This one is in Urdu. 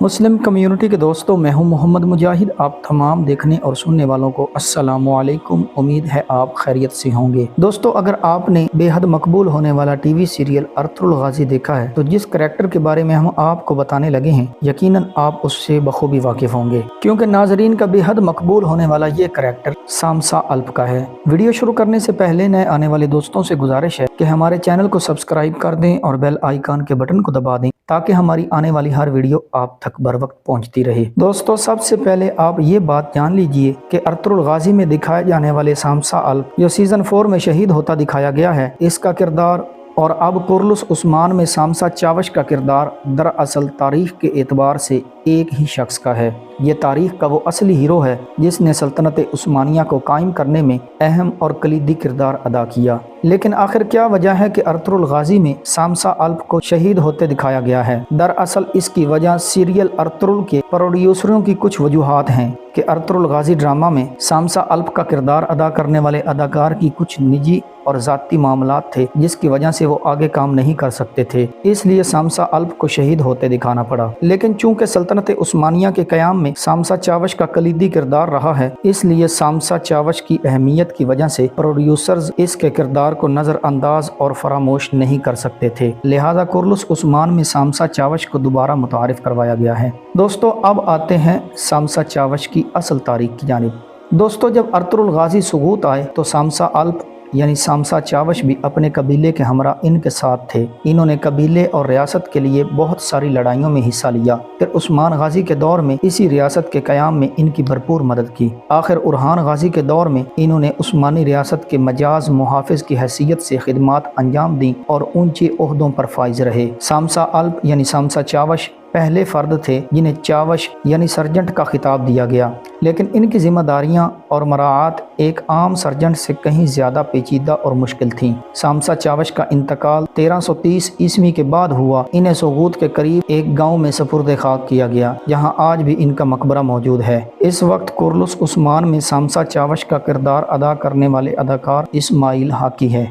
مسلم کمیونٹی کے دوستوں، میں ہوں محمد مجاہد۔ آپ تمام دیکھنے اور سننے والوں کو السلام علیکم۔ امید ہے آپ خیریت سے ہوں گے۔ دوستو، اگر آپ نے بے حد مقبول ہونے والا T V serial Ertugrul Ghazi دیکھا ہے تو جس کریکٹر کے بارے میں ہم آپ کو بتانے لگے ہیں یقیناً آپ اس سے بخوبی واقف ہوں گے، کیونکہ ناظرین کا بے حد مقبول ہونے والا یہ کریکٹر سامسا الپ کا ہے۔ ویڈیو شروع کرنے سے پہلے نئے آنے والے دوستوں سے گزارش ہے کہ ہمارے چینل کو سبسکرائب کر دیں اور بیل آئیکن کے بٹن کو دبا دیں تاکہ ہماری آنے والی ہر ویڈیو آپ تک بر وقت پہنچتی رہے۔ دوستو، سب سے پہلے آپ یہ بات جان لیجئے کہ ارطغرل غازی میں دکھائے جانے والے سامسا الپ جو سیزن 4 میں شہید ہوتا دکھایا گیا ہے، اس کا کردار اور اب قرلس عثمان میں سامسا چاوش کا کردار دراصل تاریخ کے اعتبار سے ایک ہی شخص کا ہے۔ یہ تاریخ کا وہ اصلی ہیرو ہے جس نے سلطنت عثمانیہ کو قائم کرنے میں اہم اور کلیدی کردار ادا کیا۔ لیکن آخر کیا وجہ ہے کہ ارطغرل غازی میں سامسا الپ کو شہید ہوتے دکھایا گیا ہے؟ دراصل اس کی وجہ سیریل ارطغرل کے پروڈیوسروں کی کچھ وجوہات ہیں کہ ارطغرل غازی ڈرامہ میں سامسا الپ کا کردار ادا کرنے والے اداکار کی کچھ نجی اور ذاتی معاملات تھے جس کی وجہ سے وہ آگے کام نہیں کر سکتے تھے، اس لیے سامسا الپ کو شہید ہوتے دکھانا پڑا۔ لیکن چونکہ سلطنت عثمانیہ کے قیام میں سامسا چاوش کا کلیدی کردار رہا ہے، اس لیے سامسا چاوش کی اہمیت کی وجہ سے پروڈیوسرز اس کے کردار کو نظر انداز اور فراموش نہیں کر سکتے تھے، لہذا قرلس عثمان میں سامسا چاوش کو دوبارہ متعارف کروایا گیا ہے۔ دوستو، اب آتے ہیں سامسا چاوش کی اصل تاریخ کی جانب۔ دوستو، جب ارطغرل غازی سقوط آئے تو سامسا الپ یعنی سامسا چاوش بھی اپنے قبیلے کے ہمراہ ان کے ساتھ تھے۔ انہوں نے قبیلے اور ریاست کے لیے بہت ساری لڑائیوں میں حصہ لیا، پھر عثمان غازی کے دور میں اسی ریاست کے قیام میں ان کی بھرپور مدد کی۔ آخر اورحان غازی کے دور میں انہوں نے عثمانی ریاست کے مجاز محافظ کی حیثیت سے خدمات انجام دیں اور اونچے عہدوں پر فائز رہے۔ سامسا الپ یعنی سامسا چاوش پہلے فرد تھے جنہیں چاوش یعنی سرجنٹ کا خطاب دیا گیا، لیکن ان کی ذمہ داریاں اور مراعات ایک عام سرجنٹ سے کہیں زیادہ پیچیدہ اور مشکل تھیں۔ سامسا چاوش کا انتقال 1330 عیسوی کے بعد ہوا۔ انہیں سقوط کے قریب ایک گاؤں میں سپرد خاک کیا گیا جہاں آج بھی ان کا مقبرہ موجود ہے۔ اس وقت قرلس عثمان میں سامسا چاوش کا کردار ادا کرنے والے اداکار اسماعیل حاقی ہے۔